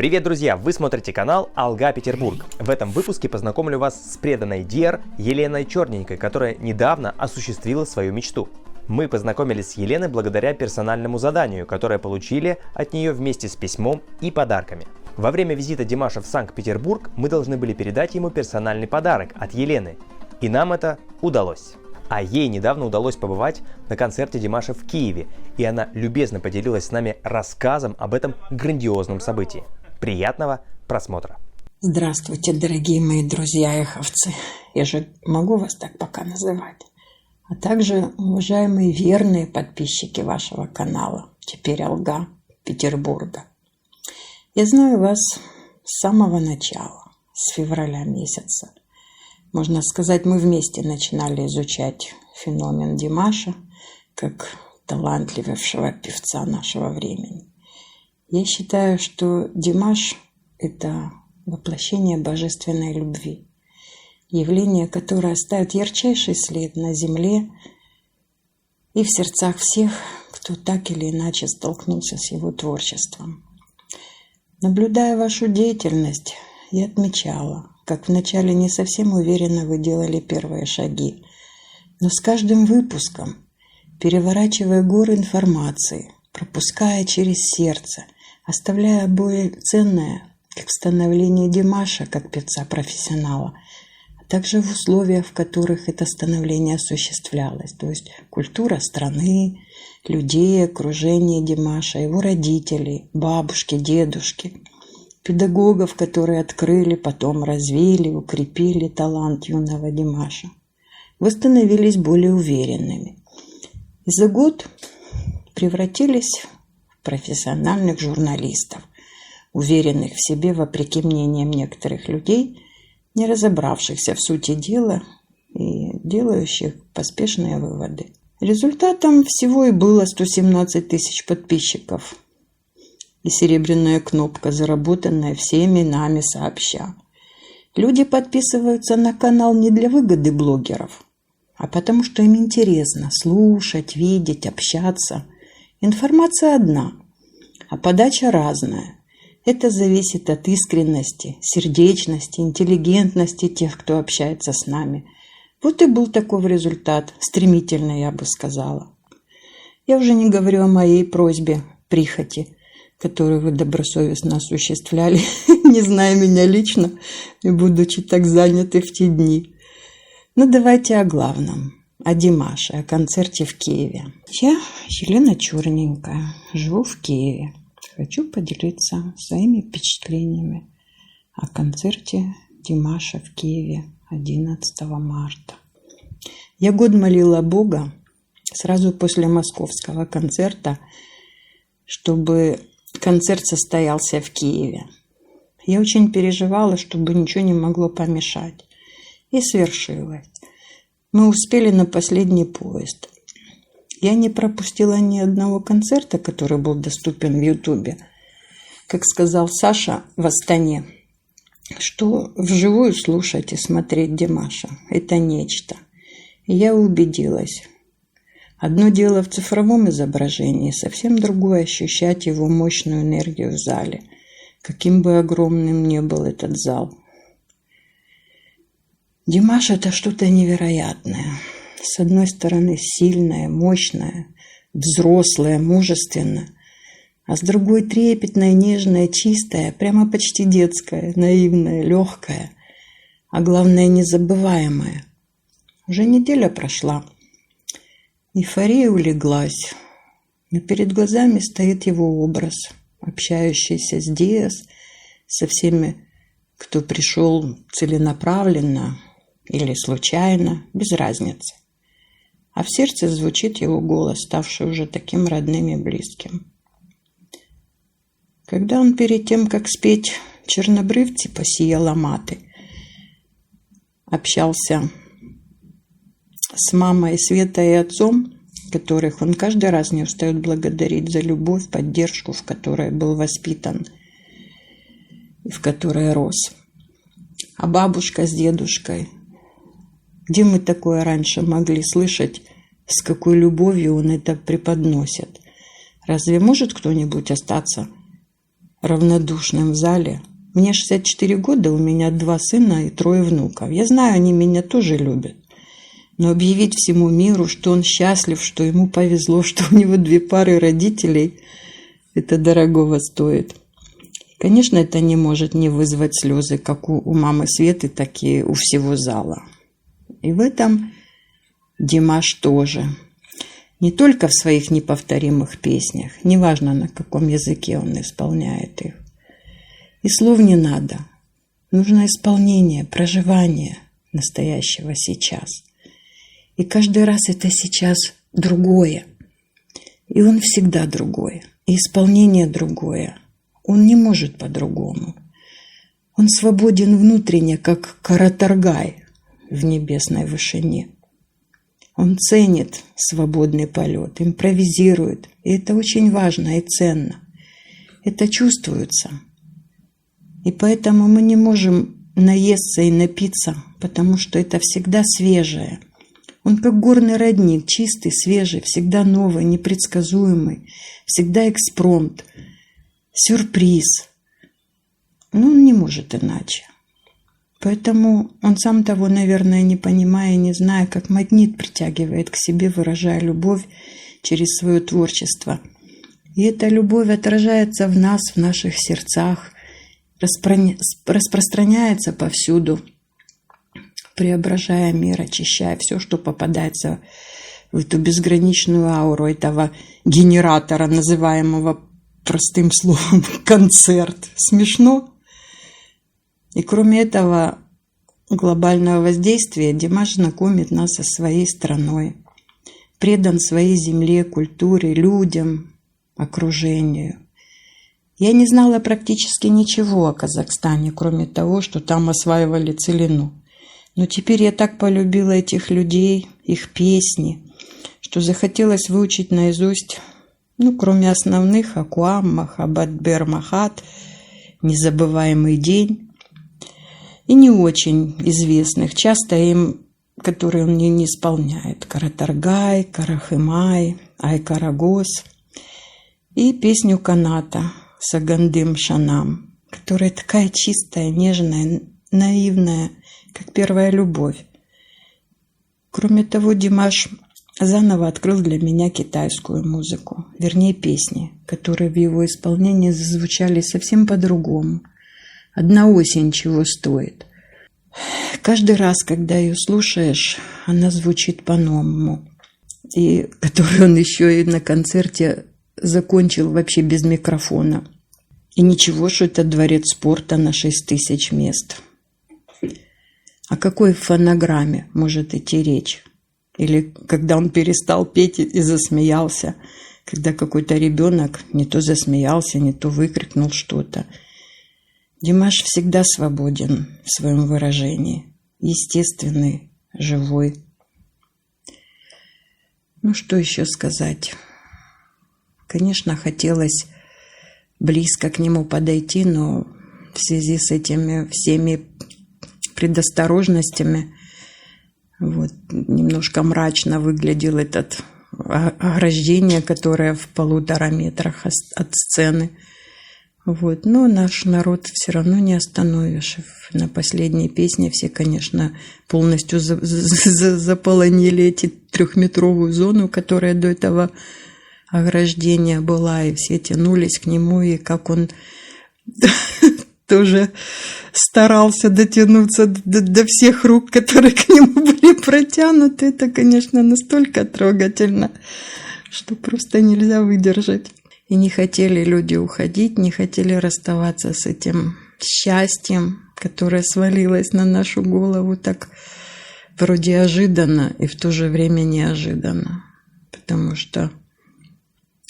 Привет, друзья! Вы смотрите канал Алга Петербург. В этом выпуске познакомлю вас с преданной Дер Еленой Черненькой, которая недавно осуществила свою мечту. Мы познакомились с Еленой благодаря персональному заданию, которое получили от нее вместе с письмом и подарками. Во время визита Димаша в Санкт-Петербург мы должны были передать ему персональный подарок от Елены. И нам это удалось. А ей недавно удалось побывать на концерте Димаша в Киеве, и она любезно поделилась с нами рассказом об этом грандиозном событии. Приятного просмотра! Здравствуйте, дорогие мои друзья-эховцы. Я же могу вас так пока называть. А также уважаемые верные подписчики вашего канала, теперь Алга Петербурга. Я знаю вас с самого начала, с февраля месяца. Можно сказать, мы вместе начинали изучать феномен Димаша как талантливейшего певца нашего времени. Я считаю, что Димаш – это воплощение божественной любви, явление, которое оставит ярчайший след на земле и в сердцах всех, кто так или иначе столкнулся с его творчеством. Наблюдая вашу деятельность, я отмечала, как вначале не совсем уверенно вы делали первые шаги, но с каждым выпуском, переворачивая горы информации, пропуская через сердце, оставляя более ценное, как становление Димаша, как певца-профессионала, а также в условиях, в которых это становление осуществлялось, то есть культура страны, людей, окружение Димаша, его родителей, бабушки, дедушки, педагогов, которые открыли, потом развили, укрепили талант юного Димаша. Вы становились более уверенными. И за год превратились в профессиональных журналистов, уверенных в себе вопреки мнениям некоторых людей, не разобравшихся в сути дела и делающих поспешные выводы. Результатом всего и было 117 тысяч подписчиков и серебряная кнопка, заработанная всеми нами сообща. Люди подписываются на канал не для выгоды блогеров, а потому что им интересно слушать, видеть, общаться. Информация одна, а подача разная. Это зависит от искренности, сердечности, интеллигентности тех, кто общается с нами. Вот и был такой результат, стремительно, я бы сказала. Я уже не говорю о моей просьбе, прихоти, которую вы добросовестно осуществляли, не зная меня лично и будучи так заняты в те дни. Но давайте о главном, о Димаше, о концерте в Киеве. Я Елена Черненькая, живу в Киеве. Хочу поделиться своими впечатлениями о концерте Димаша в Киеве 11 марта. Я год молила Бога сразу после московского концерта, чтобы концерт состоялся в Киеве. Я очень переживала, чтобы ничего не могло помешать. И свершилось. Мы успели на последний поезд. Я не пропустила ни одного концерта, который был доступен в Ютубе. Как сказал Саша в Астане, что вживую слушать и смотреть Димаша – это нечто. И я убедилась. Одно дело в цифровом изображении, совсем другое – ощущать его мощную энергию в зале, каким бы огромным ни был этот зал. Димаш – это что-то невероятное. С одной стороны, сильное, мощное, взрослое, мужественное, а с другой трепетное, нежное, чистое, прямо почти детское, наивное, легкое, а главное, незабываемое. Уже неделя прошла. Эйфория улеглась, но перед глазами стоит его образ, общающийся с Диас, со всеми, кто пришел целенаправленно или случайно, без разницы. А в сердце звучит его голос, ставший уже таким родным и близким. Когда он перед тем, как спеть «Чернобрывці посіяла мати», общался с мамой Светой и отцом, которых он каждый раз не устает благодарить за любовь, поддержку, в которой был воспитан и в которой рос. А бабушка с дедушкой, где мы такое раньше могли слышать, с какой любовью он это преподносит? Разве может кто-нибудь остаться равнодушным в зале. Мне 64 года, у меня 2 сына и 3 внуков. Я знаю, они меня тоже любят. Но объявить всему миру, что он счастлив, что ему повезло, что у него 2 пары родителей, это дорогого стоит. Конечно, это не может не вызвать слезы, как у мамы Светы, так и у всего зала. И в этом Димаш тоже. Не только в своих неповторимых песнях, неважно, на каком языке он исполняет их. И слов не надо. Нужно исполнение, проживание настоящего сейчас. И каждый раз это сейчас другое. И он всегда другой. И исполнение другое. Он не может по-другому. Он свободен внутренне, как Каратаргай в небесной вышине. Он ценит свободный полет, импровизирует. И это очень важно и ценно. Это чувствуется. И поэтому мы не можем наесться и напиться, потому что это всегда свежее. Он как горный родник, чистый, свежий, всегда новый, непредсказуемый, всегда экспромт, сюрприз. Но он не может иначе. Поэтому он сам того, наверное, не понимая и не зная, как магнит притягивает к себе, выражая любовь через свое творчество. И эта любовь отражается в нас, в наших сердцах, распространяется повсюду, преображая мир, очищая все, что попадается в эту безграничную ауру этого генератора, называемого простым словом концерт. Смешно? И кроме этого глобального воздействия, Димаш знакомит нас со своей страной, предан своей земле, культуре, людям, окружению. Я не знала практически ничего о Казахстане, кроме того, что там осваивали целину. Но теперь я так полюбила этих людей, их песни, что захотелось выучить наизусть, кроме основных, Акуам, Махаббат Бер Махат, Незабываемый день, и не очень известных, часто им, которые он не исполняет, Каратаргай, Карахымай, Айкарагос, и песню Каната Сагандым Шанам, которая такая чистая, нежная, наивная, как первая любовь. Кроме того, Димаш заново открыл для меня китайскую музыку, вернее песни, которые в его исполнении зазвучали совсем по-другому. «Одна осень чего стоит». Каждый раз, когда ее слушаешь, она звучит по-новому. И которую он еще и на концерте закончил вообще без микрофона. И ничего, что это дворец спорта на 6000 мест. О какой фонограмме может идти речь? Или когда он перестал петь и засмеялся, когда какой-то ребенок не то засмеялся, не то выкрикнул что-то. Димаш всегда свободен в своем выражении. Естественный, живой. Что еще сказать? Конечно, хотелось близко к нему подойти, но в связи с этими всеми предосторожностями немножко мрачно выглядел этот ограждение, которое в 1,5 метрах от сцены. Но наш народ все равно не остановишь. На последней песне все, конечно, полностью заполонили эти 3-метровую зону, которая до этого ограждения была, и все тянулись к нему, и как он тоже старался дотянуться до всех рук, которые к нему были протянуты. Это, конечно, настолько трогательно, что просто нельзя выдержать. И не хотели люди уходить, не хотели расставаться с этим счастьем, которое свалилось на нашу голову так вроде ожиданно и в то же время неожиданно. Потому что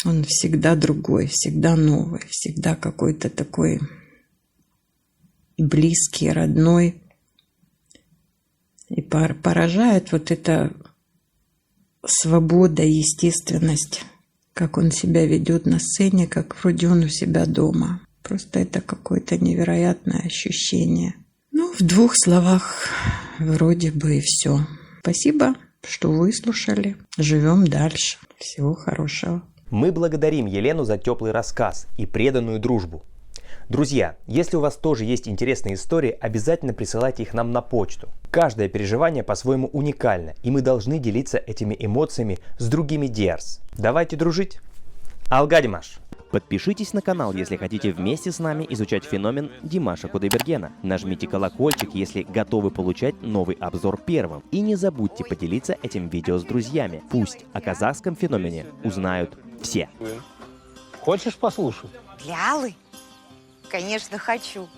он всегда другой, всегда новый, всегда какой-то такой близкий, родной. И поражает эта свобода, естественность, как он себя ведет на сцене, как вроде он у себя дома. Просто это какое-то невероятное ощущение. В 2 словах вроде бы и все. Спасибо, что выслушали. Живем дальше. Всего хорошего. Мы благодарим Елену за теплый рассказ и преданную дружбу. Друзья, если у вас тоже есть интересные истории, обязательно присылайте их нам на почту. Каждое переживание по-своему уникально, и мы должны делиться этими эмоциями с другими Диарс. Давайте дружить. Алга, Димаш. Подпишитесь на канал, если хотите вместе с нами изучать феномен Димаша Кудайбергена. Нажмите колокольчик, если готовы получать новый обзор первым. И не забудьте поделиться этим видео с друзьями. Пусть о казахском феномене узнают все. Хочешь послушать? Для Аллы? Конечно, хочу.